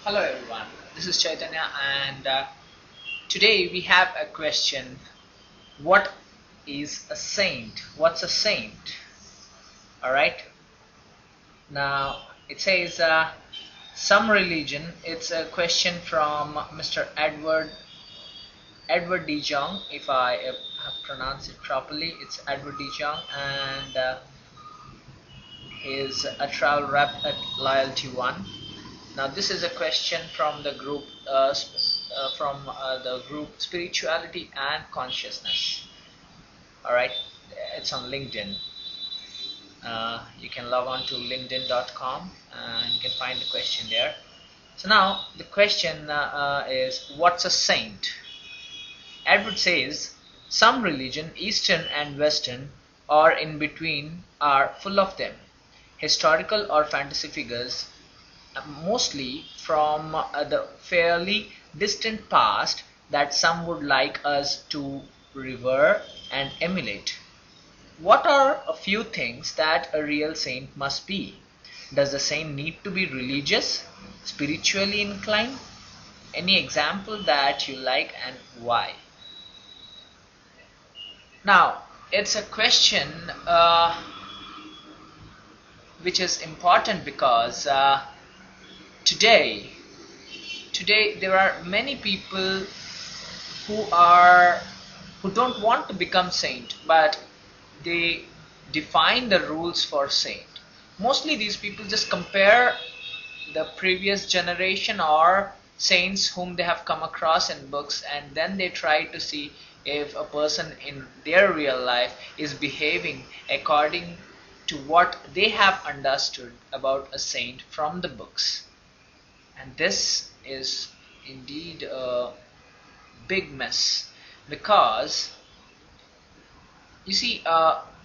Hello everyone, this is Chaitanya and today we have a question. What is a saint? What's a saint? Alright, now it says some religion. It's a question from Mr. Edward De Jong, if I have pronounced it properly. It's Edward De Jong and he's a travel rep at Loyalty One. Now, this is a question from the group, Spirituality and Consciousness. All right, it's on LinkedIn. You can log on to linkedin.com and you can find the question there. So now the question is, what's a saint? Edward says, some religion, Eastern and Western, or in between, are full of them. Historical or fantasy figures, mostly from the fairly distant past, that some would like us to revere and emulate. What are a few things that a real saint must be? Does the saint need to be religious, spiritually inclined? Any example that you like and why? Now, it's a question which is important because today today there are many people who are who don't want to become saint, but they define the rules for saint. Mostly these people just compare the previous generation or saints whom they have come across in books, and then they try to see if a person in their real life is behaving according to what they have understood about a saint from the books. And this is indeed a big mess, because you see,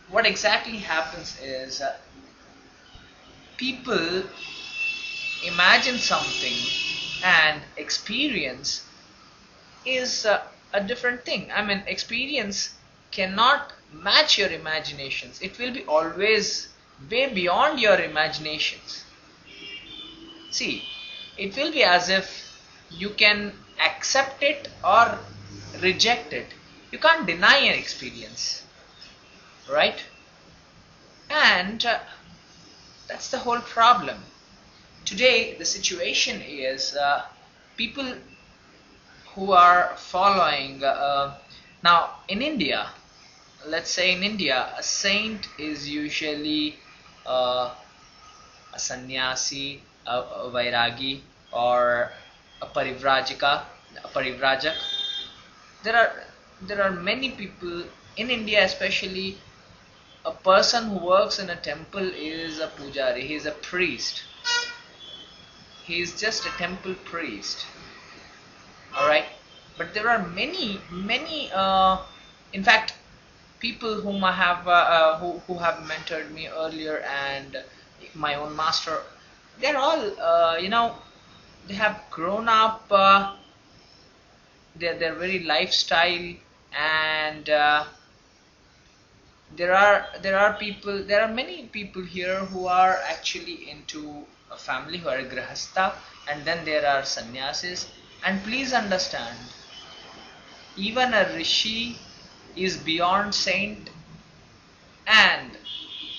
what exactly happens is people imagine something and experience is a different thing. I mean, experience cannot match your imaginations. It will be always way beyond your imaginations. See, it will be as if you can accept it or reject it. You can't deny an experience, right? And that's the whole problem. Today, the situation is people who are following. Now, in India, let's say in India, a saint is usually a sannyasi, a vairagi, or a parivrajak. There are there are many people in India, especially. A person who works in a temple is a pujari. He is a priest. He is just a temple priest. All right, but there are many. In fact, people whom I have who have mentored me earlier, and my own master, they're all they have grown up. They're very lifestyle, and there are many people here who are actually into a family, who are a grahastha, and then there are sannyasis. And please understand, even a rishi is beyond saint. And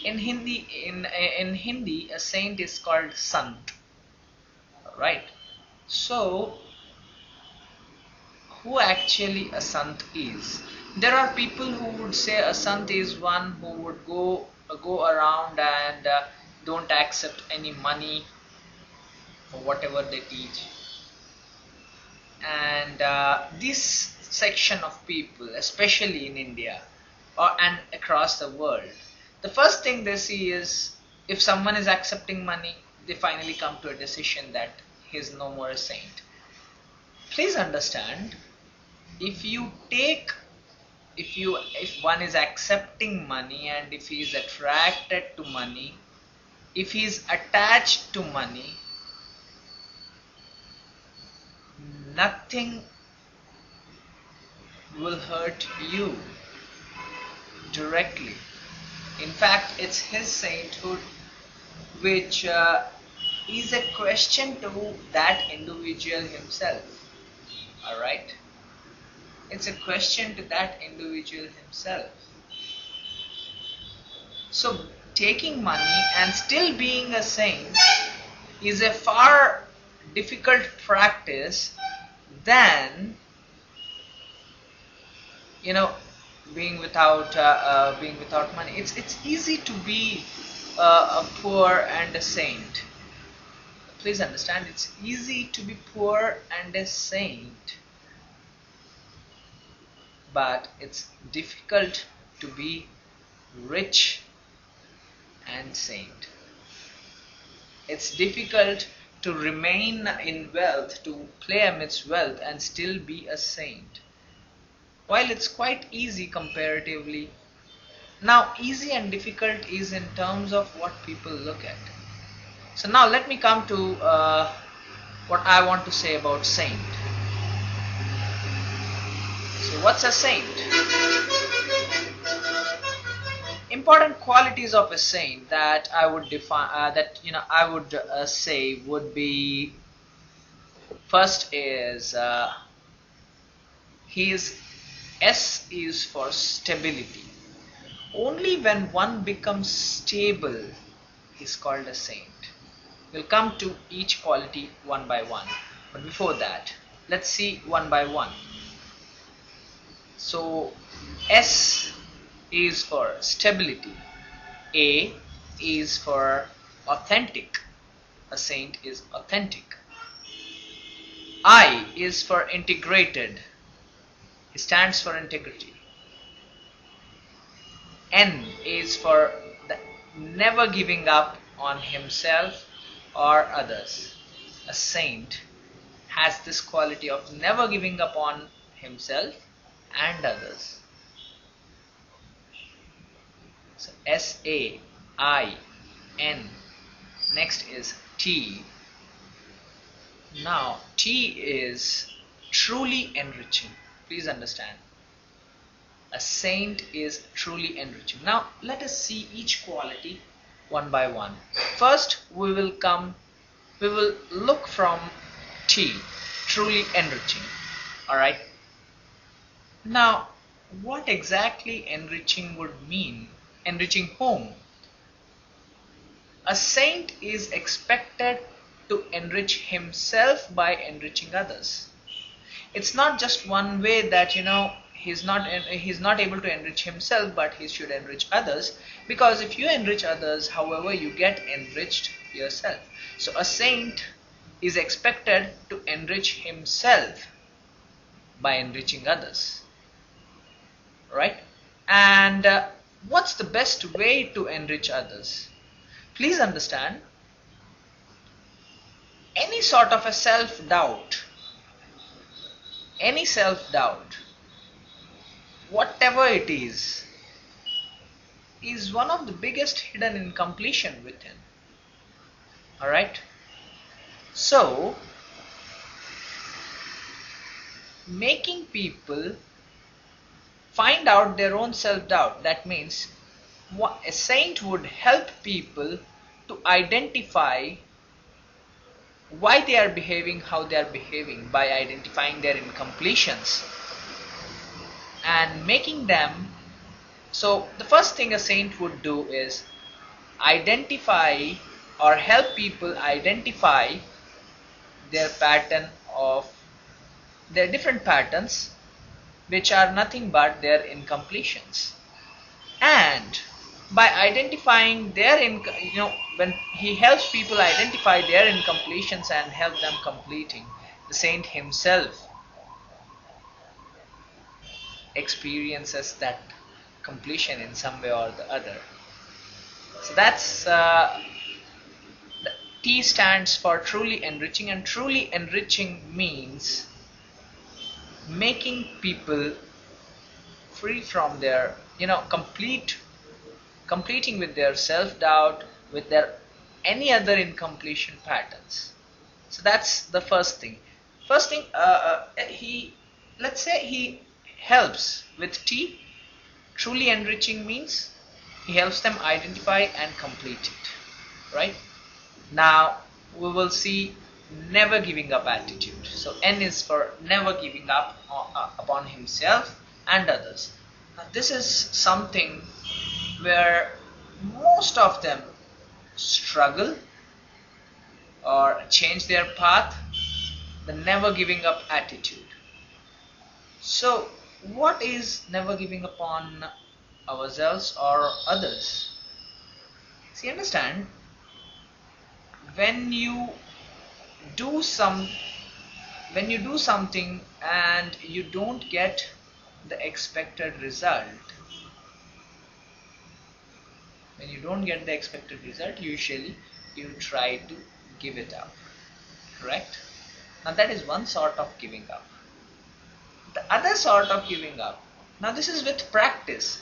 in Hindi a saint is called sant, right? So who actually a sant is? There are people who would say a sant is one who would go around and don't accept any money for whatever they teach. And this section of people, especially in India and across the world, the first thing they see is, if someone is accepting money, they finally come to a decision that he is no more a saint. Please understand, if you take if one is accepting money, and if he is attracted to money, if he is attached to money, nothing will hurt you directly. In fact, it's his sainthood which is a question to that individual himself. Alright? It's a question to that individual himself. So taking money and still being a saint is a far difficult practice than, you know, being without money. It's easy to be a poor and a saint. Please understand, it's easy to be poor and a saint, but it's difficult to be rich and saint. It's difficult to remain in wealth, to play amidst wealth and still be a saint, while it's quite easy comparatively. Now, easy and difficult is in terms of what people look at. So now let me come to what I want to say about saint. So what's a saint? Important qualities of a saint that I would define, say would be, first is his S is for stability. Only when one becomes stable is called a saint. We'll come to each quality one by one, but before that, let's see one by one. So S is for stability. A is for authentic. A saint is authentic. I is for integrated. It stands for integrity. N is for the never giving up on himself or others. A saint has this quality of never giving up on himself and others. So S-A-I-N. Next is T. Now T is truly enriching. Please understand, a saint is truly enriching. Now let us see each quality one by one. First we will look from T, truly enriching. Alright. Now what exactly enriching would mean? Enriching whom? A saint is expected to enrich himself by enriching others. It's not just one way that he's not able to enrich himself, but he should enrich others, because if you enrich others, however, you get enriched yourself. So a saint is expected to enrich himself by enriching others, right? And what's the best way to enrich others? Please understand, any sort of a self-doubt, whatever it is one of the biggest hidden incompletion within. Alright? So, making people find out their own self-doubt, that means a saint would help people to identify why they are behaving how they are behaving by identifying their incompletions and making them. So the first thing a saint would do is identify or help people identify their pattern of their different patterns, which are nothing but their incompletions. And by identifying their when he helps people identify their incompletions and help them completing, the saint himself experiences that completion in some way or the other. So that's the T stands for truly enriching, and truly enriching means making people free from their completing with their self-doubt, with their any other incompletion patterns. So that's the first thing. Let's say he helps with T. Truly enriching means he helps them identify and complete it, right? Now we will see never giving up attitude. So N is for never giving up upon himself and others. Now this is something where most of them struggle or change their path, the never giving up attitude. So what is never giving up on ourselves or others? See, understand, when you do something and you don't get the expected result, usually you try to give it up, correct? Now that is one sort of giving up. The other sort of giving up, now this is with practice.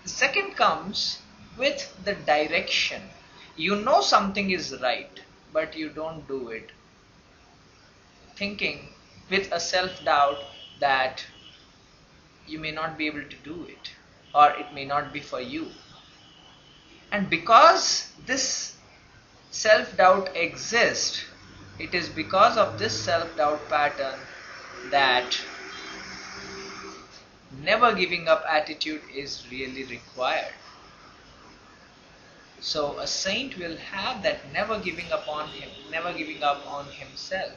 The second comes with the direction. You know something is right, but you don't do it, thinking with a self-doubt that you may not be able to do it, or it may not be for you. And because this self-doubt exists, it is because of this self-doubt pattern that never giving up attitude is really required. So a saint will have that never giving up on himself.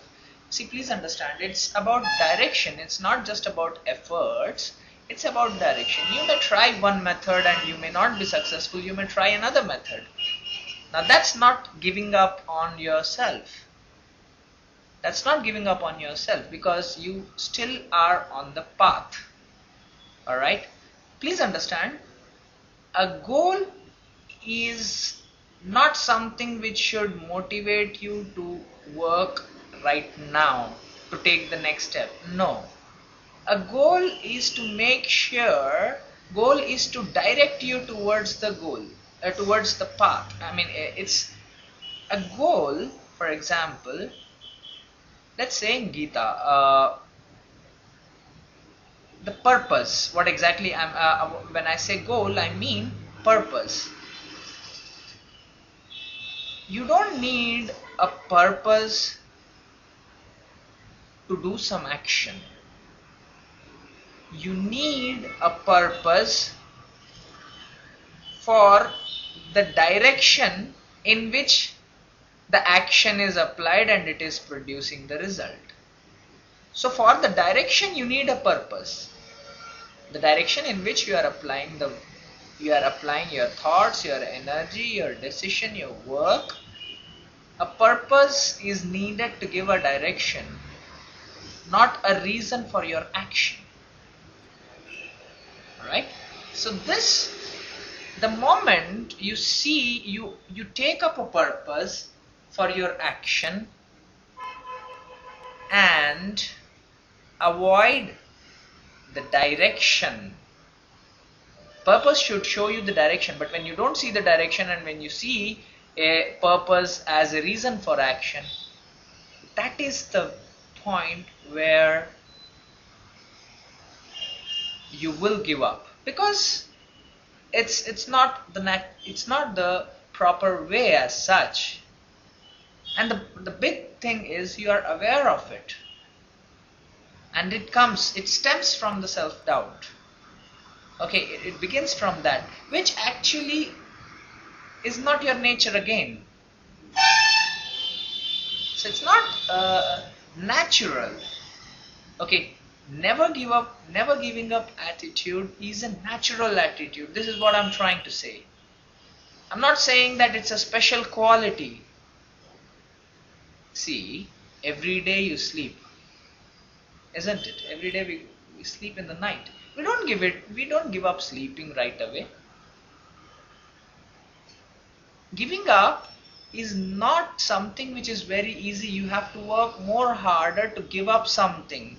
See, please understand, it's about direction. It's not just about efforts. It's about direction. You may try one method and you may not be successful. You may try another method. Now that's not giving up on yourself. That's not giving up on yourself, because you still are on the path. Alright? Please understand, a goal is not something which should motivate you to work right now, to take the next step. No. A goal is to direct you towards the goal, towards the path. I mean, it's a goal. For example, let's say in Gita, the purpose, what exactly when I say goal, I mean purpose. You don't need a purpose to do some action. You need a purpose for the direction in which the action is applied and it is producing the result. So for the direction you need a purpose. The direction in which you are applying your thoughts, your energy, your decision, your work. A purpose is needed to give a direction, not a reason for your action. Alright? So the moment you see, you take up a purpose for your action and avoid the direction. Purpose should show you the direction, but when you don't see the direction and when you see a purpose as a reason for action, that is the point where you will give up, because it's not the proper way as such. And the big thing is you are aware of it, and it stems from the self-doubt. Okay, it begins from that, which actually is not your nature again. So it's not natural. Okay, never giving up attitude is a natural attitude. This is what I'm trying to say. I'm not saying that it's a special quality. See, every day you sleep, isn't it? Every day we sleep in the night. We don't give up sleeping right away. Giving up is not something which is very easy. You have to work more harder to give up something.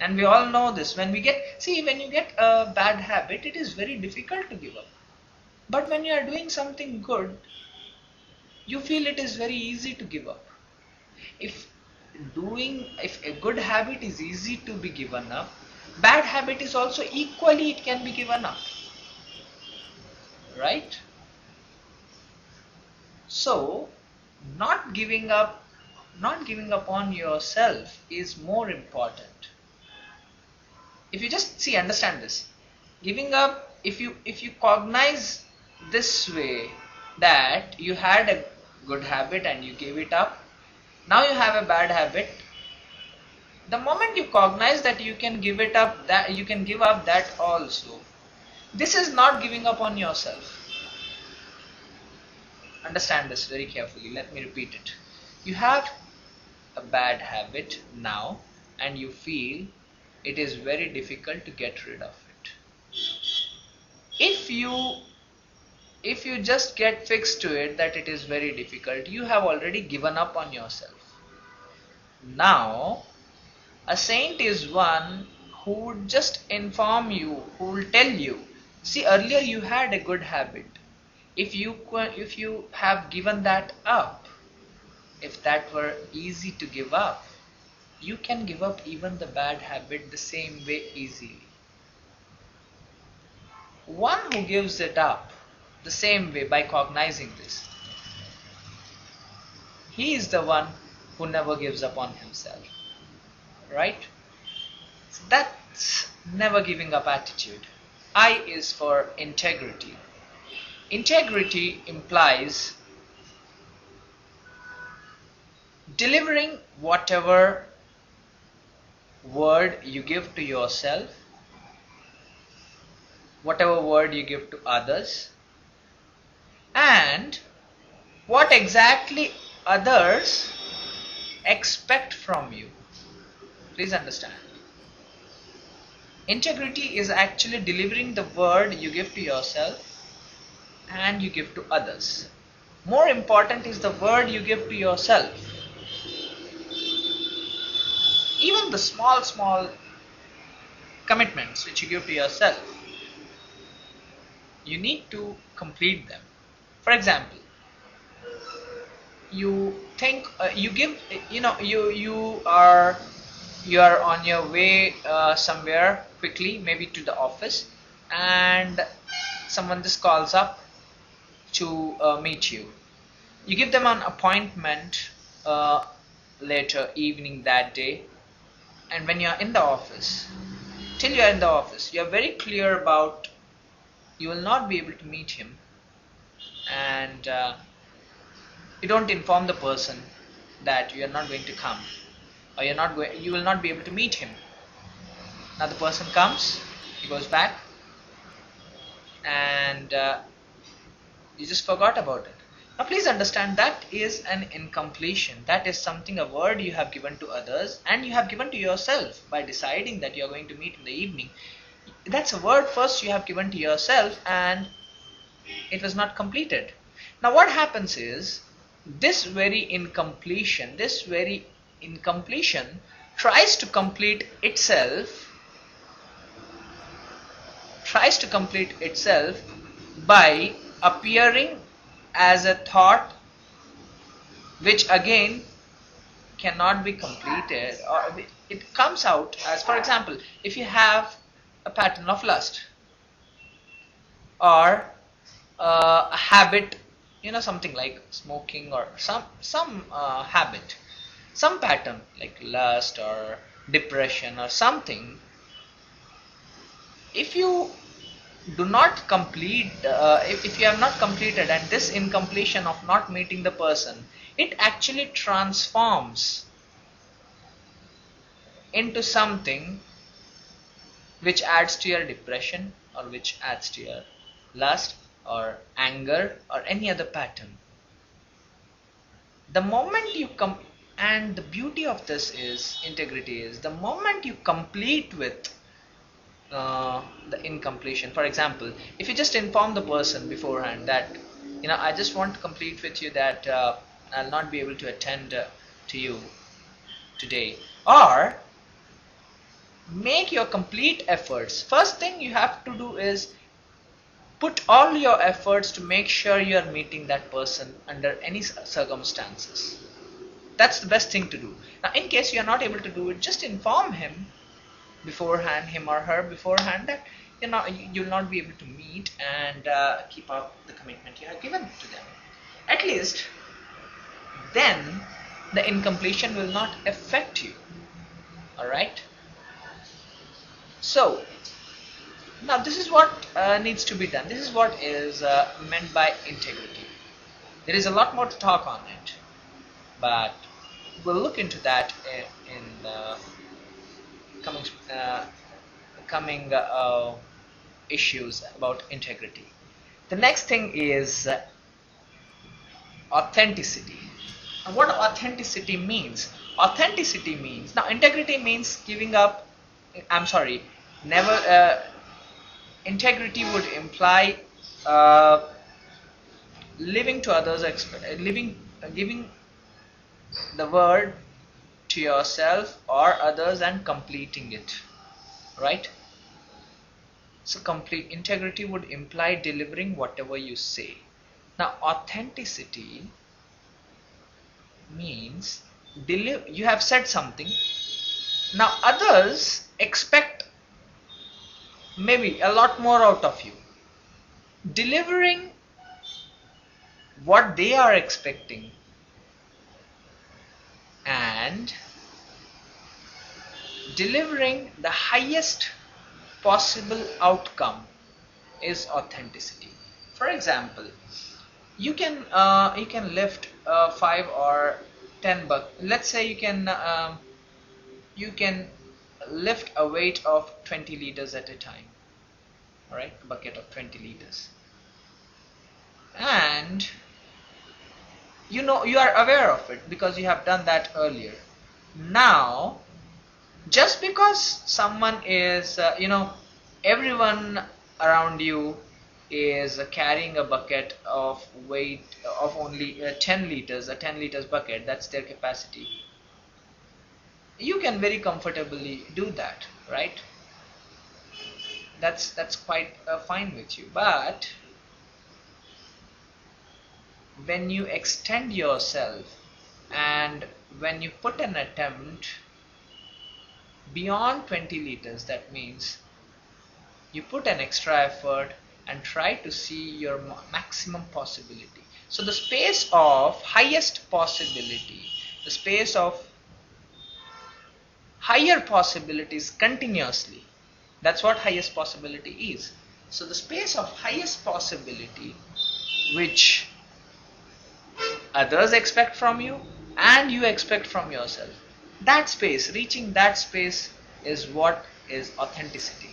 And we all know this. When you get a bad habit, it is very difficult to give up. But when you are doing something good, you feel it is very easy to give up. If a good habit is easy to be given up, bad habit is also equally, it can be given up. Right? So not giving up on yourself is more important. If you just see, understand this, giving up, if you cognize this way, that you had a good habit and you gave it up, now you have a bad habit. The moment you cognize that you can give it up, that you can give up that also, this is not giving up on yourself. Understand this very carefully. Let me repeat it. You have a bad habit now and you feel it is very difficult to get rid of it. If you just get fixed to it that it is very difficult, you have already given up on yourself. Now a saint is one who would just inform you, who will tell you, see, earlier you had a good habit. If you have given that up, if that were easy to give up, you can give up even the bad habit the same way easily. One who gives it up the same way by cognizing this, he is the one who never gives up on himself. Right? So that's never giving up attitude. I is for integrity. Integrity implies delivering whatever word you give to yourself, whatever word you give to others, and what exactly others expect from you. Please understand. Integrity is actually delivering the word you give to yourself and you give to others. More important is the word you give to yourself. Even the small commitments which you give to yourself, you need to complete them. For example, you think you give, you are on your way somewhere quickly, maybe to the office, and someone just calls up to meet you. You give them an appointment later evening that day, and when you are in the office, till you are in the office, you are very clear about you will not be able to meet him, and you don't inform the person that you are not going to come, or you will not be able to meet him. Now the person comes, he goes back, and you just forgot about it. Now please understand, that is an incompletion. That is something, a word you have given to others and you have given to yourself by deciding that you are going to meet in the evening. That's a word first you have given to yourself and it was not completed. Now what happens is, this very incompletion tries to complete itself by appearing as a thought which again cannot be completed, or it comes out as, for example, if you have a pattern of lust or a habit, something like smoking, or some habit, some pattern like lust or depression or something, if you do not complete, if you have not completed, and this incompletion of not meeting the person, it actually transforms into something which adds to your depression, or which adds to your lust or anger or any other pattern. The moment you and the beauty of this is, integrity is, the moment you complete with the incompletion. For example, if you just inform the person beforehand that, I just want to complete with you that I'll not be able to attend to you today, or make your complete efforts. First thing you have to do is put all your efforts to make sure you are meeting that person under any circumstances. That's the best thing to do. Now in case you are not able to do it, just inform him beforehand, him or her beforehand, that you'll not be able to meet, and keep up the commitment you have given to them. At least then the incompletion will not affect you. Alright? So, now this is what needs to be done. This is what is meant by integrity. There is a lot more to talk on it, but we'll look into that in the coming issues about integrity. The next thing is authenticity. And what authenticity means? Authenticity means, now integrity means giving up, I'm sorry, never, integrity would imply living to others, giving the word to yourself or others and completing it, right? So complete integrity would imply delivering whatever you say. Now authenticity means you have said something, now others expect maybe a lot more out of you. Delivering what they are expecting and delivering the highest possible outcome is authenticity. For example, you can lift 5 or 10 bucks. Let's say you can lift a weight of 20 liters at a time. All right, a bucket of 20 liters, and you are aware of it because you have done that earlier. Now, just because someone is everyone around you is carrying a bucket of weight of only 10 liters, a 10 liters bucket, that's their capacity, you can very comfortably do that, right? That's quite fine with you. But when you extend yourself and when you put an attempt beyond 20 liters, that means you put an extra effort and try to see your maximum possibility. So the space of highest possibility, the space of higher possibilities continuously, that's what highest possibility is. So the space of highest possibility which others expect from you and you expect from yourself, that space, reaching that space is what is authenticity.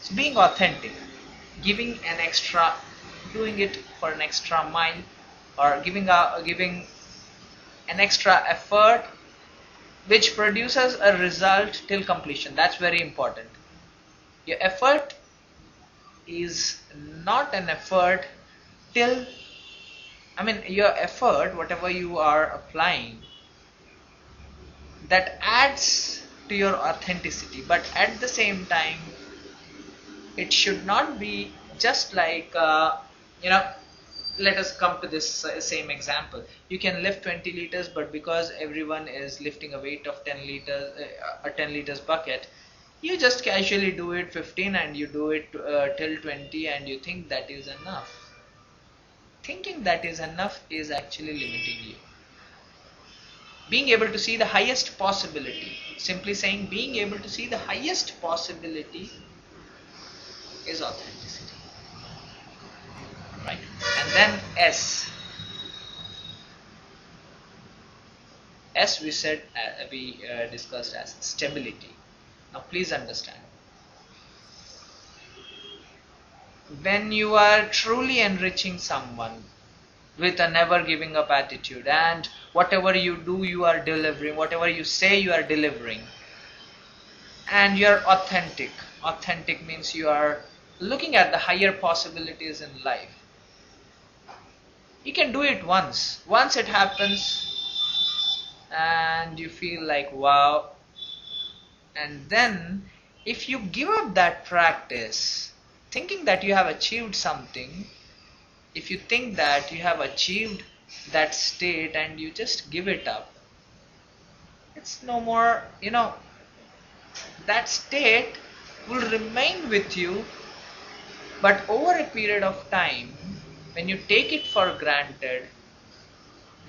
So being authentic, giving an extra, doing it for an extra mile, or giving an extra effort which produces a result till completion. That's very important. Your effort is not an effort till, your effort, whatever you are applying, that adds to your authenticity, but at the same time it should not be just like let us come to this same example. You can lift 20 liters, but because everyone is lifting a weight of 10 liters, a 10 liters bucket, you just casually do it 15 and you do it till 20 and you think that is enough. Thinking that is enough is actually limiting you. Being able to see the highest possibility, simply saying being able to see the highest possibility is authenticity. Right? And then S we said, we discussed as stability. Now please understand, when you are truly enriching someone with a never giving up attitude, and whatever you do you are delivering, whatever you say you are delivering, and you are authentic. Authentic means you are looking at the higher possibilities in life. You can do it once it happens and you feel like wow, and then if you give up that practice thinking that you have achieved something, if you think that you have achieved that state and you just give it up, it's no more, that state will remain with you, but over a period of time, when you take it for granted,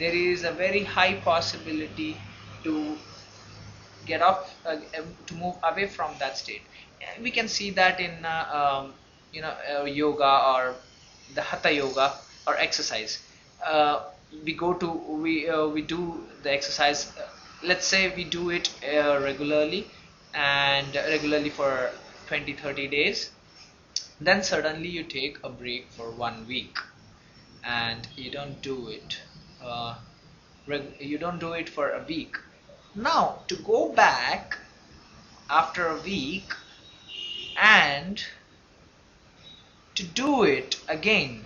there is a very high possibility to get off to move away from that state. We can see that in yoga or the hatha yoga or exercise. uh, we go to we do the exercise, let's say we do it regularly and regularly for 20-30 days. Then suddenly you take a break for 1 week and you don't do it, uh, you don't do it for a week. Now to go back after a week and to do it again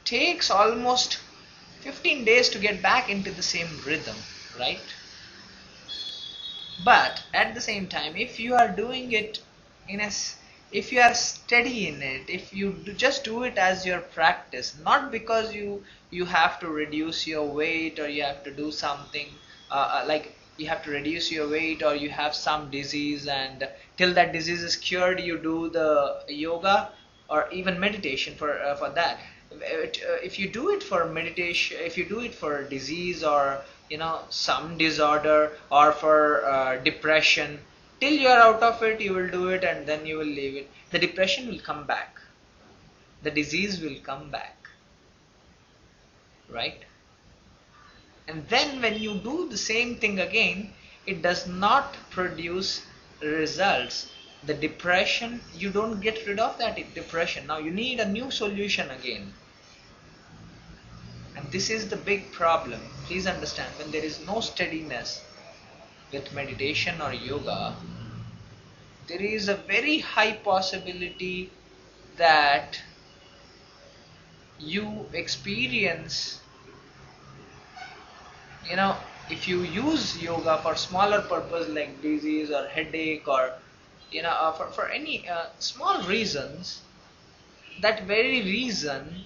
takes almost 15 days to get back into the same rhythm, right? But at the same time, if you are doing it in a if you are steady in it, if you just do it as your practice, not because you have to reduce your weight or you have to do something like you have to reduce your weight or you have some disease, and till that disease is cured you do the yoga or even meditation for that. If you do it for meditation, if you do it for disease or some disorder or for depression, till you are out of it you will do it and then you will leave it. The depression will come back, the disease will come back, right? And then when you do the same thing again, it does not produce results. The depression, you don't get rid of that depression. Now you need a new solution again. And this is the big problem. Please understand, when there is no steadiness with meditation or yoga, there is a very high possibility that you experience, if you use yoga for smaller purpose like disease or headache or for any small reasons, that very reason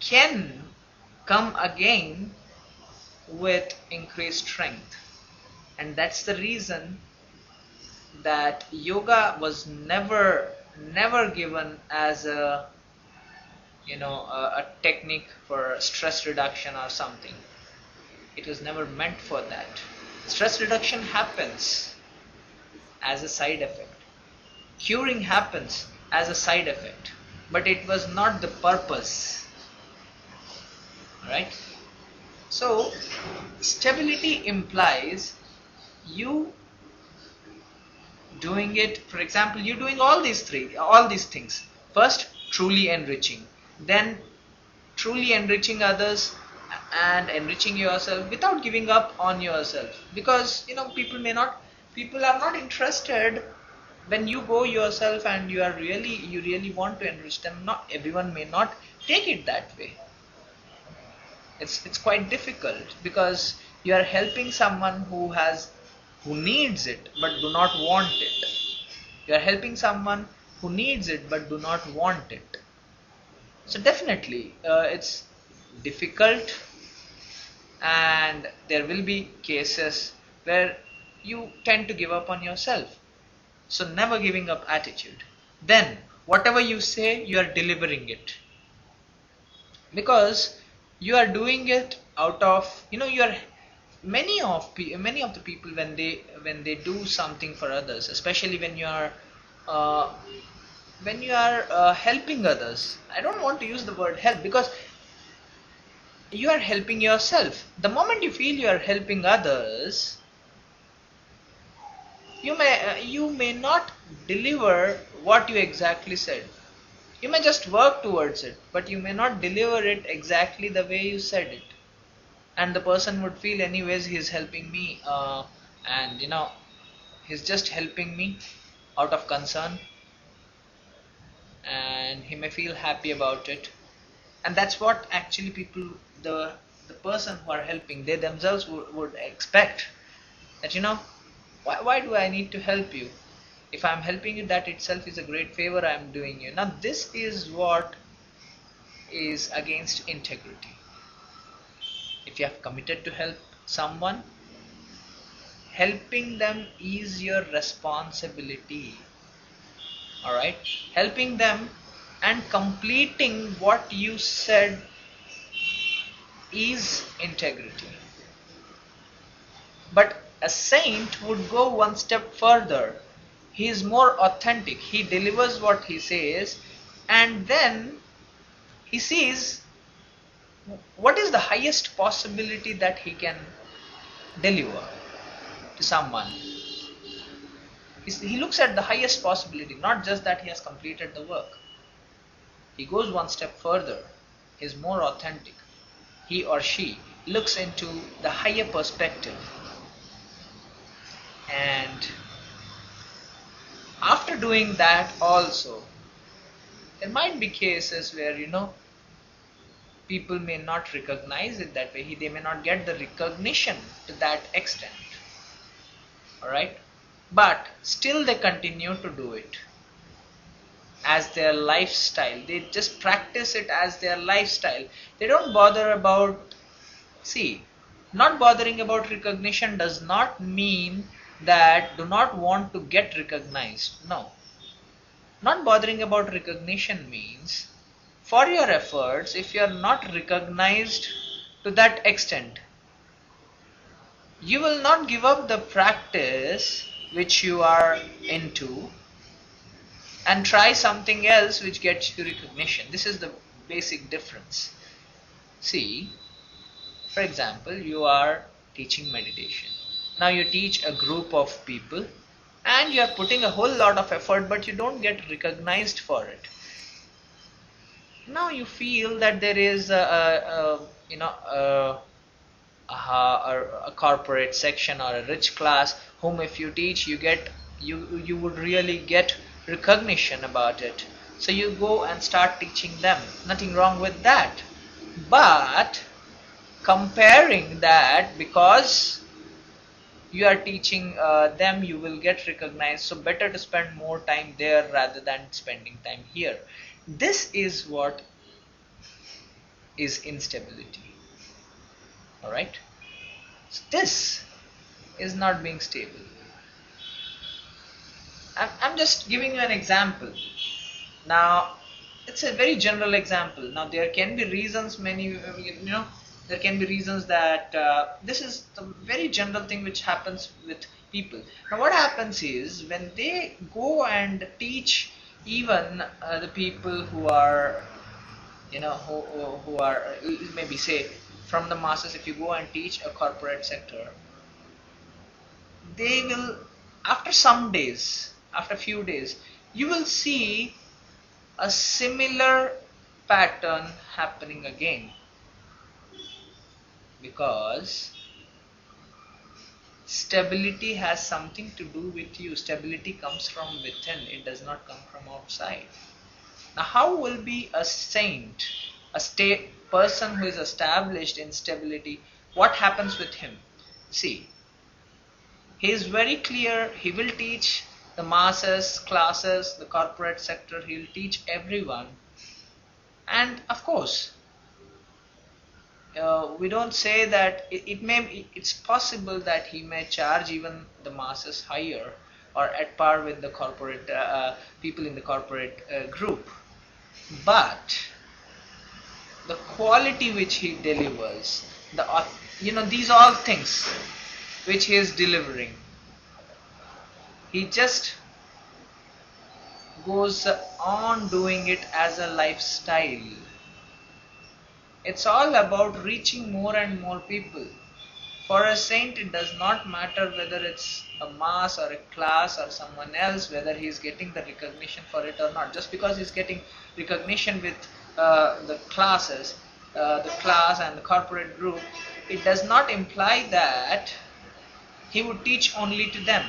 can come again with increased strength. And that's the reason that yoga was never given as a a technique for stress reduction or something. It was never meant for that. Stress reduction happens as a side effect, curing happens as a side effect, but it was not the purpose. Right? So stability implies you doing it. For example, you doing all these things. First, truly enriching, then truly enriching others and enriching yourself without giving up on yourself, because people are not interested when you go yourself and you really want to enrich them. Not everyone may not take it that way. It's quite difficult, because you are helping someone who needs it but do not want it. You are helping someone who needs it but do not want it. So definitely it's difficult, and there will be cases where you tend to give up on yourself. So never giving up attitude. Then whatever you say, you are delivering it, because you are doing it out of you are many of the people, when they do something for others, especially when you are helping others. I don't want to use the word help, because you are helping yourself. The moment you feel you are helping others, you may not deliver what you exactly said. You may just work towards it, but you may not deliver it exactly the way you said it. And the person would feel, anyways, he's helping me, and he's just helping me out of concern, and he may feel happy about it. And that's what actually people, the person who are helping, they themselves would expect, that why do I need to help you? If I'm helping you, that itself is a great favor I'm doing you. Now this is what is against integrity. If you have committed to help someone, helping them is your responsibility. Alright? Helping them and completing what you said is integrity. But a saint would go one step further. He is more authentic. He delivers what he says, and then he sees what is the highest possibility that he can deliver to someone. He looks at the highest possibility, not just that he has completed the work. He goes one step further. He is more authentic. He or she looks into the higher perspective. And after doing that also, there might be cases where, people may not recognize it that way. They may not get the recognition to that extent. Alright? But still they continue to do it as their lifestyle. They just practice it as their lifestyle. They don't bother about, not bothering about recognition does not mean that do not want to get recognized. No. Not bothering about recognition means for your efforts, if you are not recognized to that extent, you will not give up the practice which you are into and try something else which gets you recognition. This is the basic difference. See, for example, you are teaching meditation. Now you teach a group of people and you are putting a whole lot of effort, but you don't get recognized for it. Now you feel that there is a corporate section or a rich class whom if you teach you would really get recognition about it. So you go and start teaching them. Nothing wrong with that. But comparing that, because you are teaching them, you will get recognized. So better to spend more time there rather than spending time here. This is what is instability. Alright? So this is not being stable. I'm just giving you an example. Now, it's a very general example. Now, there can be reasons, there can be reasons that this is the very general thing which happens with people. Now, what happens is when they go and teach even the people who are, who are maybe say from the masses, if you go and teach a corporate sector, they will, after a few days, you will see a similar pattern happening again, because stability has something to do with you. Stability comes from within, it does not come from outside. Now, how will be a saint, a person who is established in stability, what happens with him? See, he is very clear. He will teach the masses, classes, the corporate sector. He will teach everyone. And of course, we don't say that it's possible that he may charge even the masses higher or at par with the corporate people in the corporate group. But the quality which he delivers, these all things which he is delivering, he just goes on doing it as a lifestyle. It's all about reaching more and more people. For a saint, it does not matter whether it's a mass or a class or someone else, whether he is getting the recognition for it or not. Just because he's getting recognition with the classes, the class and the corporate group, it does not imply that he would teach only to them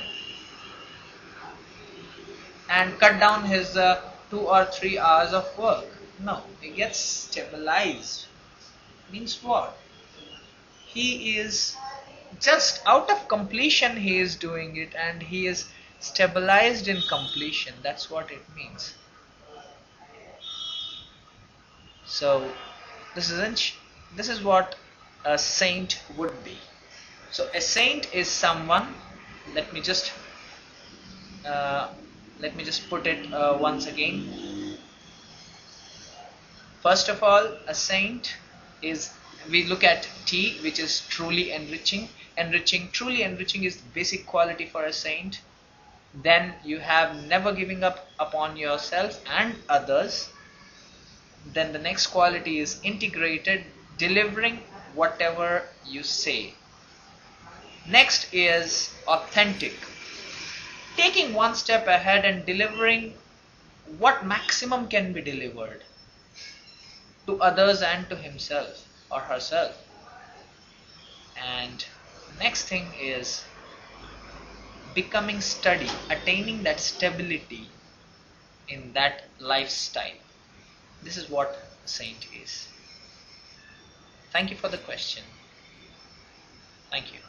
and cut down his 2 or 3 hours of work. No, he gets stabilized. Means what? He is just out of completion, he is doing it, and he is stabilized in completion. That's what it means. So this is what a saint would be. So a saint is someone, let me just put it once again. First of all, a saint is we look at T, which is truly enriching. Truly enriching is the basic quality for a saint. Then you have never giving up upon yourself and others. Then the next quality is integrated, delivering whatever you say. Next is authentic, taking one step ahead and delivering what maximum can be delivered to others and to himself or herself. And next thing is becoming steady, attaining that stability in that lifestyle. This is what a saint is. Thank you for the question. Thank you.